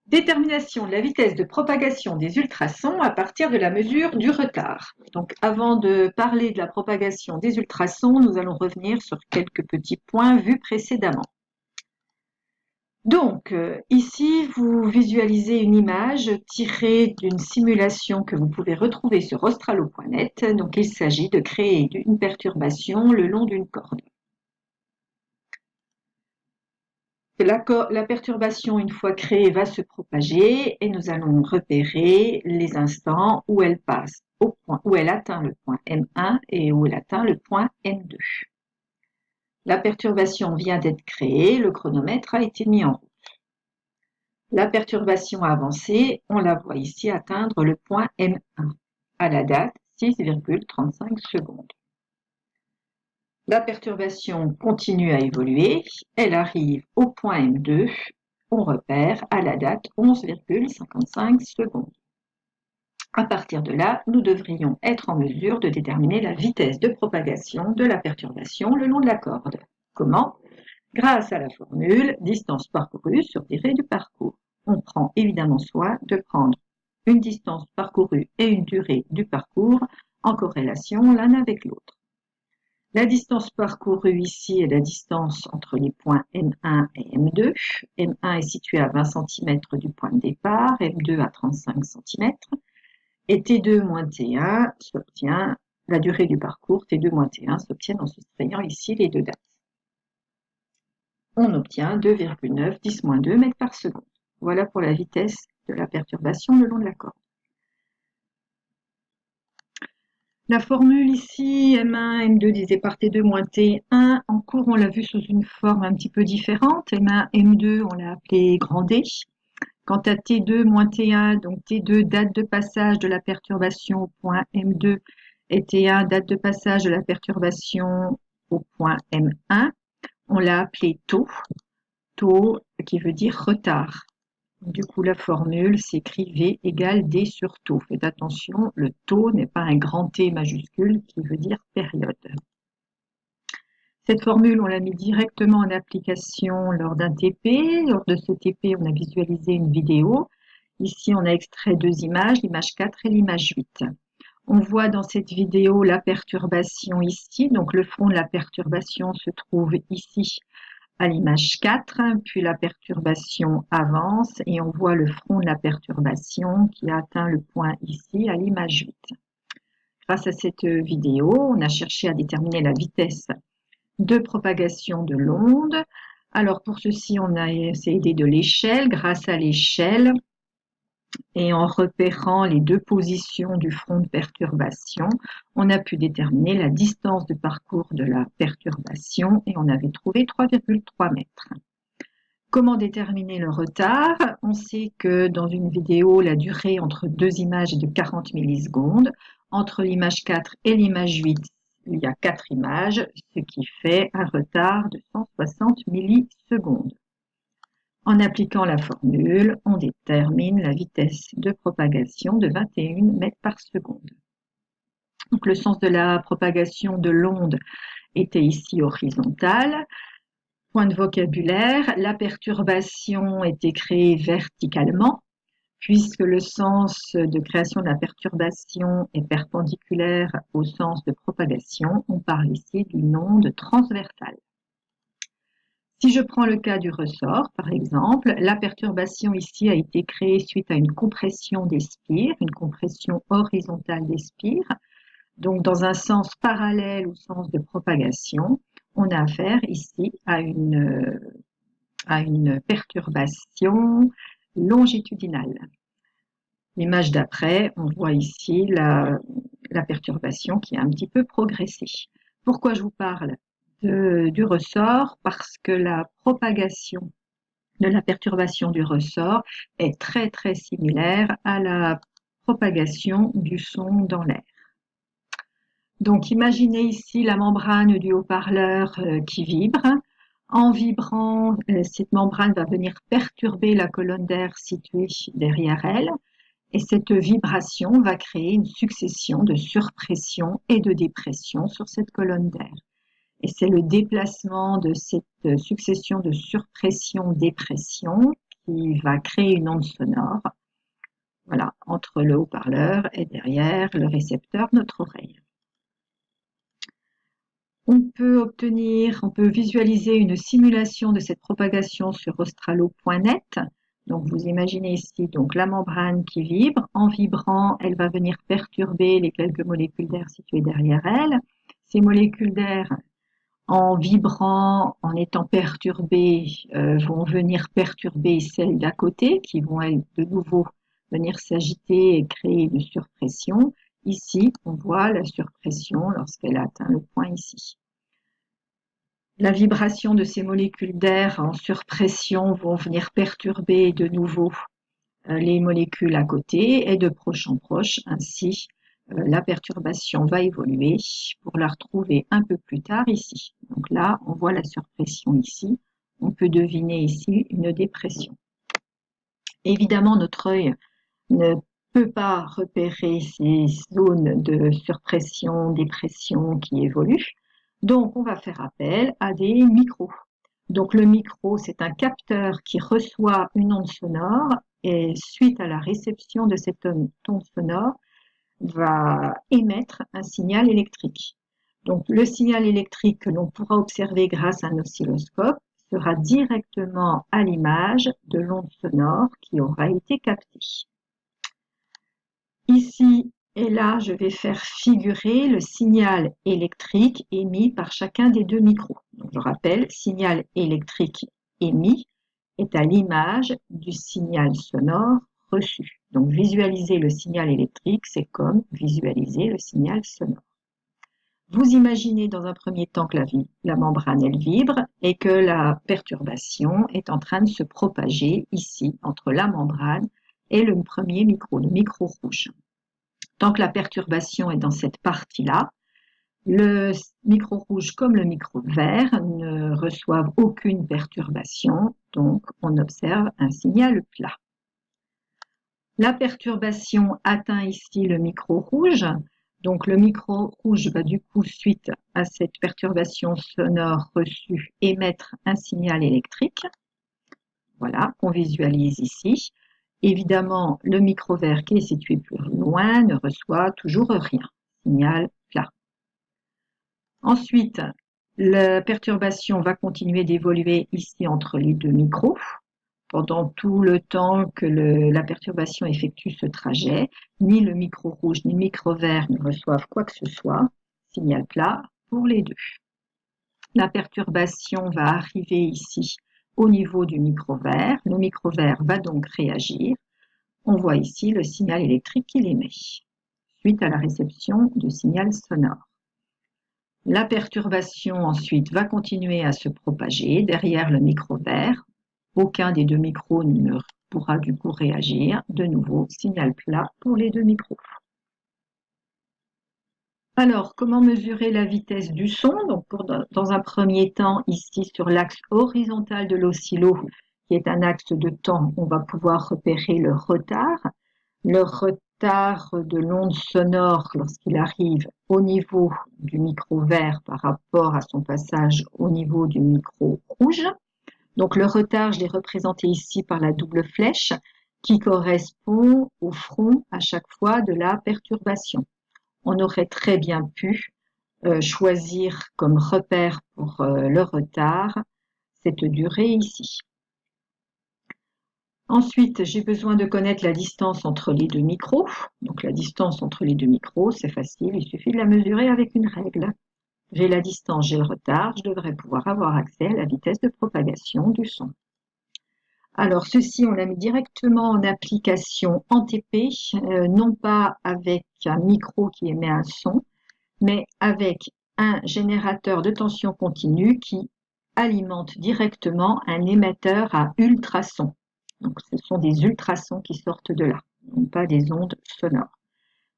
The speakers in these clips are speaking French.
Détermination de la vitesse de propagation des ultrasons à partir de la mesure du retard. Donc, avant de parler de la propagation des ultrasons, nous allons revenir sur quelques petits points vus précédemment. Donc, ici, vous visualisez une image tirée d'une simulation que vous pouvez retrouver sur australo.net. Donc, il s'agit de créer une perturbation le long d'une corde. La perturbation, une fois créée, va se propager et nous allons repérer les instants où elle passe au point, où elle atteint le point M1 et où elle atteint le point M2. La perturbation vient d'être créée, le chronomètre a été mis en route. La perturbation a avancé, on la voit ici atteindre le point M1 à la date 6,35 secondes. La perturbation continue à évoluer, elle arrive au point M2, on repère à la date 11,55 secondes. À partir de là, nous devrions être en mesure de déterminer la vitesse de propagation de la perturbation le long de la corde. Comment? Grâce à la formule distance parcourue sur durée du parcours. On prend évidemment soin de prendre une distance parcourue et une durée du parcours en corrélation l'un avec l'autre. La distance parcourue ici est la distance entre les points M1 et M2. M1 est situé à 20 cm du point de départ, M2 à 35 cm. Et T2 moins T1 s'obtient, la durée du parcours T2 moins T1 s'obtient en soustrayant ici les deux dates. On obtient 2,9 10-2 mètres par seconde. Voilà pour la vitesse de la perturbation le long de la corde. La formule ici, M1, M2 divisé par T2 moins T1, en cours on l'a vu sous une forme un petit peu différente. M1, M2, on l'a appelé grand D. Quant à T2 moins T1, donc T2 date de passage de la perturbation au point M2 et T1 date de passage de la perturbation au point M1, on l'a appelé taux, taux qui veut dire retard. Du coup, la formule s'écrit V égale D sur taux. Faites attention, le taux n'est pas un grand T majuscule qui veut dire période. Cette formule, on l'a mis directement en application lors d'un TP. Lors de ce TP, on a visualisé une vidéo. Ici, on a extrait deux images, l'image 4 et l'image 8. On voit dans cette vidéo la perturbation ici. Donc, le front de la perturbation se trouve ici à l'image 4, puis la perturbation avance et on voit le front de la perturbation qui a atteint le point ici à l'image 8. Grâce à cette vidéo, on a cherché à déterminer la vitesse de propagation de l'onde. Alors pour ceci, on a essayé de l'échelle. Grâce à l'échelle et en repérant les deux positions du front de perturbation, on a pu déterminer la distance de parcours de la perturbation et on avait trouvé 3,3 mètres. Comment déterminer le retard? On sait que dans une vidéo, la durée entre deux images est de 40 millisecondes. Entre l'image 4 et l'image 8, il y a 4 images, ce qui fait un retard de 160 millisecondes. En appliquant la formule, on détermine la vitesse de propagation de 21 mètres par seconde. Donc, le sens de la propagation de l'onde était ici horizontal. Point de vocabulaire, la perturbation était créée verticalement, puisque le sens de création de la perturbation est perpendiculaire au sens de propagation. On parle ici d'une onde transversale. Si je prends le cas du ressort, par exemple, la perturbation ici a été créée suite à une compression des spires, une compression horizontale des spires. Donc, dans un sens parallèle au sens de propagation, on a affaire ici à une perturbation longitudinale. L'image d'après, on voit ici la perturbation qui a un petit peu progressé. Pourquoi je vous parle du ressort? Parce que la propagation de la perturbation du ressort est très très similaire à la propagation du son dans l'air. Donc imaginez ici la membrane du haut-parleur qui vibre. En vibrant, cette membrane va venir perturber la colonne d'air située derrière elle. Et cette vibration va créer une succession de surpression et de dépression sur cette colonne d'air. Et c'est le déplacement de cette succession de surpression-dépression qui va créer une onde sonore, voilà, entre le haut-parleur et derrière le récepteur, notre oreille. On peut visualiser une simulation de cette propagation sur australo.net. Donc vous imaginez ici donc la membrane qui vibre. En vibrant, elle va venir perturber les quelques molécules d'air situées derrière elle. Ces molécules d'air, en vibrant, en étant perturbées, vont venir perturber celles d'à côté, qui vont de nouveau venir s'agiter et créer une surpression. Ici, on voit la surpression lorsqu'elle atteint le point ici. La vibration de ces molécules d'air en surpression vont venir perturber de nouveau les molécules à côté et de proche en proche. Ainsi, la perturbation va évoluer pour la retrouver un peu plus tard ici. Donc là, on voit la surpression ici. On peut deviner ici une dépression. Évidemment, notre œil ne peut pas repérer ces zones de surpression, dépression qui évoluent. Donc, on va faire appel à des micros. Donc, le micro, c'est un capteur qui reçoit une onde sonore et suite à la réception de cette onde sonore, va émettre un signal électrique. Donc, le signal électrique que l'on pourra observer grâce à un oscilloscope sera directement à l'image de l'onde sonore qui aura été captée. Ici et là, je vais faire figurer le signal électrique émis par chacun des deux micros. Donc, je rappelle, signal électrique émis est à l'image du signal sonore reçu. Donc, visualiser le signal électrique, c'est comme visualiser le signal sonore. Vous imaginez dans un premier temps que la membrane, elle vibre et que la perturbation est en train de se propager ici, entre la membrane et le premier micro, le micro rouge. Tant que la perturbation est dans cette partie-là, le micro rouge comme le micro vert ne reçoivent aucune perturbation, donc on observe un signal plat. La perturbation atteint ici le micro rouge, donc le micro rouge va du coup, suite à cette perturbation sonore reçue, émettre un signal électrique, voilà, qu'on visualise ici. Évidemment, le micro vert qui est situé plus loin ne reçoit toujours rien, signal plat. Ensuite, la perturbation va continuer d'évoluer ici entre les deux micros. Pendant tout le temps que la perturbation effectue ce trajet, ni le micro rouge ni le micro vert ne reçoivent quoi que ce soit, signal plat pour les deux. La perturbation va arriver ici au niveau du micro vert. Le micro vert va donc réagir. On voit ici le signal électrique qu'il émet, suite à la réception du signal sonore. La perturbation ensuite va continuer à se propager derrière le micro vert. Aucun des deux micros ne pourra du coup réagir. De nouveau, signal plat pour les deux micros. Alors, comment mesurer la vitesse du son? Donc, dans un premier temps, ici sur l'axe horizontal de l'oscillo, qui est un axe de temps, on va pouvoir repérer le retard. Le retard de l'onde sonore lorsqu'il arrive au niveau du micro vert par rapport à son passage au niveau du micro rouge. Donc le retard, je l'ai représenté ici par la double flèche qui correspond au front à chaque fois de la perturbation. On aurait très bien pu choisir comme repère pour le retard cette durée ici. Ensuite, j'ai besoin de connaître la distance entre les deux micros. Donc la distance entre les deux micros, c'est facile, il suffit de la mesurer avec une règle. J'ai la distance, j'ai le retard, je devrais pouvoir avoir accès à la vitesse de propagation du son. Alors ceci, on l'a mis directement en application en TP, non pas avec un micro qui émet un son, mais avec un générateur de tension continue qui alimente directement un émetteur à ultrasons. Donc ce sont des ultrasons qui sortent de là, non pas des ondes sonores.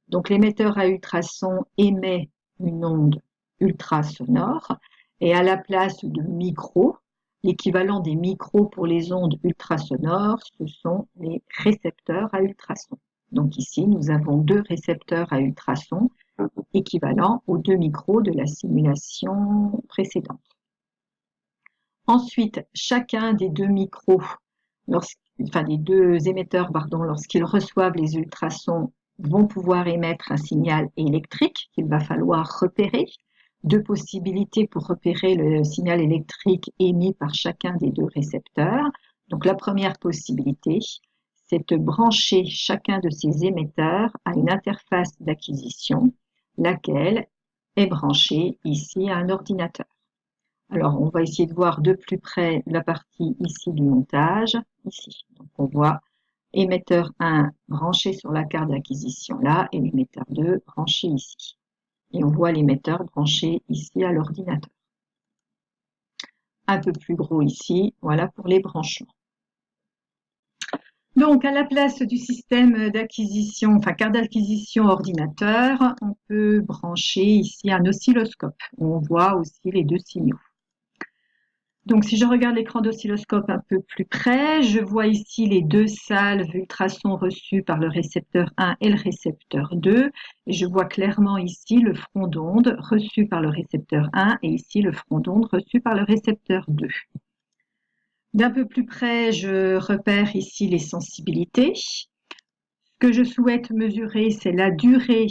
Donc l'émetteur à ultrasons émet une onde ultrasonore et à la place de micro, l'équivalent des micros pour les ondes ultrasonores, ce sont les récepteurs à ultrasons. Donc ici, nous avons deux récepteurs à ultrasons équivalents aux deux micros de la simulation précédente. Ensuite, chacun des deux micros, enfin les deux émetteurs, pardon, lorsqu'ils reçoivent les ultrasons, vont pouvoir émettre un signal électrique qu'il va falloir repérer. Deux possibilités pour repérer le signal électrique émis par chacun des deux récepteurs. Donc la première possibilité, c'est de brancher chacun de ces émetteurs à une interface d'acquisition, laquelle est branchée ici à un ordinateur. Alors, on va essayer de voir de plus près la partie ici du montage, ici. Donc, on voit émetteur 1 branché sur la carte d'acquisition là et l'émetteur 2 branché ici. Et on voit l'émetteur branché ici à l'ordinateur. Un peu plus gros ici, voilà pour les branchements. Donc, à la place du système d'acquisition, enfin carte d'acquisition ordinateur, on peut brancher ici un oscilloscope où on voit aussi les deux signaux. Donc, si je regarde l'écran d'oscilloscope un peu plus près, je vois ici les deux salves ultrasons reçues par le récepteur 1 et le récepteur 2. Et je vois clairement ici le front d'onde reçu par le récepteur 1 et ici le front d'onde reçu par le récepteur 2. D'un peu plus près, je repère ici les sensibilités. Ce que je souhaite mesurer, c'est la durée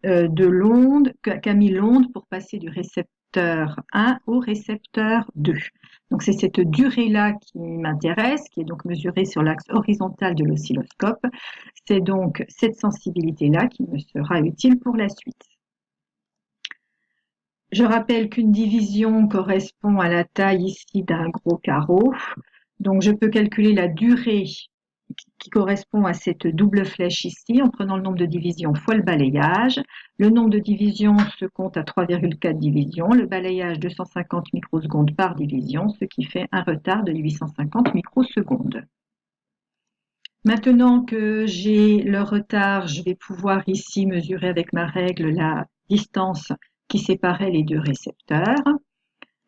de l'onde qu'a mis l'onde pour passer du récepteur 1 au récepteur 2. Donc c'est cette durée-là qui m'intéresse, qui est donc mesurée sur l'axe horizontal de l'oscilloscope. C'est donc cette sensibilité-là qui me sera utile pour la suite. Je rappelle qu'une division correspond à la taille ici d'un gros carreau. Donc je peux calculer la durée qui correspond à cette double flèche ici en prenant le nombre de divisions fois le balayage. Le nombre de divisions se compte à 3,4 divisions, le balayage 250 microsecondes par division, ce qui fait un retard de 850 microsecondes. Maintenant que j'ai le retard, je vais pouvoir ici mesurer avec ma règle la distance qui séparait les deux récepteurs.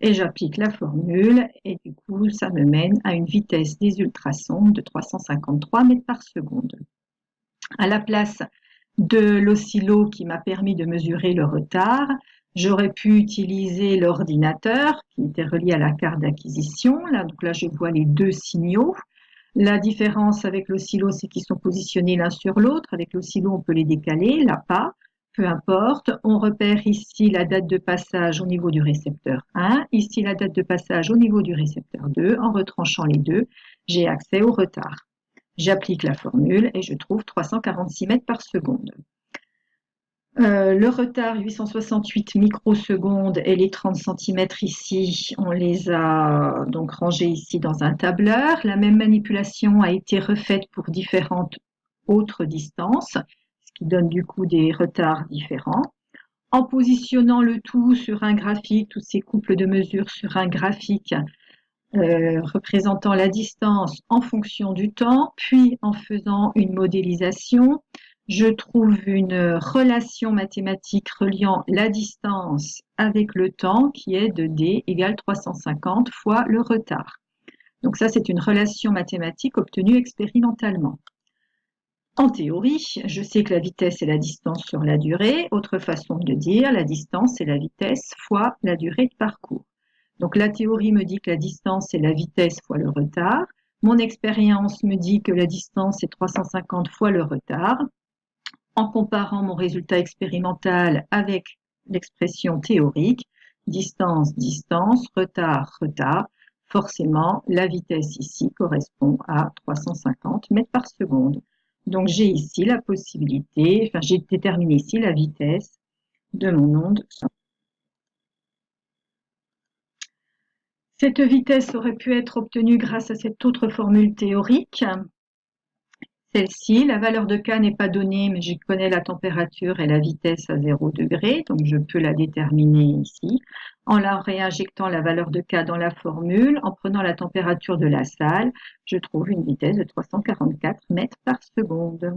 Et j'applique la formule et du coup, ça me mène à une vitesse des ultrasons de 353 mètres par seconde. À la place de l'oscillo qui m'a permis de mesurer le retard, j'aurais pu utiliser l'ordinateur qui était relié à la carte d'acquisition. Donc là, je vois les deux signaux. La différence avec l'oscillo, c'est qu'ils sont positionnés l'un sur l'autre. Avec l'oscillo, on peut les décaler, là pas. Peu importe, on repère ici la date de passage au niveau du récepteur 1, ici la date de passage au niveau du récepteur 2. En retranchant les deux, j'ai accès au retard. J'applique la formule et je trouve 346 mètres par seconde. Le retard 868 microsecondes et les 30 cm ici, on les a donc rangés ici dans un tableur. La même manipulation a été refaite pour différentes autres distances, ce qui donne du coup des retards différents. En positionnant le tout sur un graphique, tous ces couples de mesures sur un graphique représentant la distance en fonction du temps, puis en faisant une modélisation, je trouve une relation mathématique reliant la distance avec le temps qui est de d égale 350 fois le retard. Donc ça, c'est une relation mathématique obtenue expérimentalement. En théorie, je sais que la vitesse est la distance sur la durée. Autre façon de le dire, la distance c'est la vitesse fois la durée de parcours. Donc la théorie me dit que la distance est la vitesse fois le retard. Mon expérience me dit que la distance est 350 fois le retard. En comparant mon résultat expérimental avec l'expression théorique, distance, distance, retard, retard, forcément la vitesse ici correspond à 350 mètres par seconde. Donc j'ai ici la possibilité, enfin j'ai déterminé ici la vitesse de mon onde. Cette vitesse aurait pu être obtenue grâce à cette autre formule théorique. Celle-ci, la valeur de K n'est pas donnée, mais je connais la température et la vitesse à 0 degré, donc je peux la déterminer ici, en la réinjectant la valeur de K dans la formule, en prenant la température de la salle, je trouve une vitesse de 344 mètres par seconde.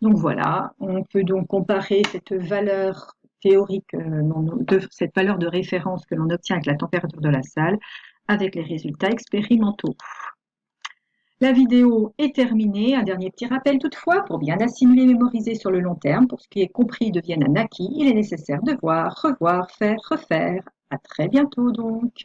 Donc voilà, on peut donc comparer cette valeur théorique, cette valeur de référence que l'on obtient avec la température de la salle, avec les résultats expérimentaux. La vidéo est terminée. Un dernier petit rappel toutefois, pour bien assimiler et mémoriser sur le long terme, pour ce qui est compris devienne un acquis, il est nécessaire de voir, revoir, faire, refaire. À très bientôt donc.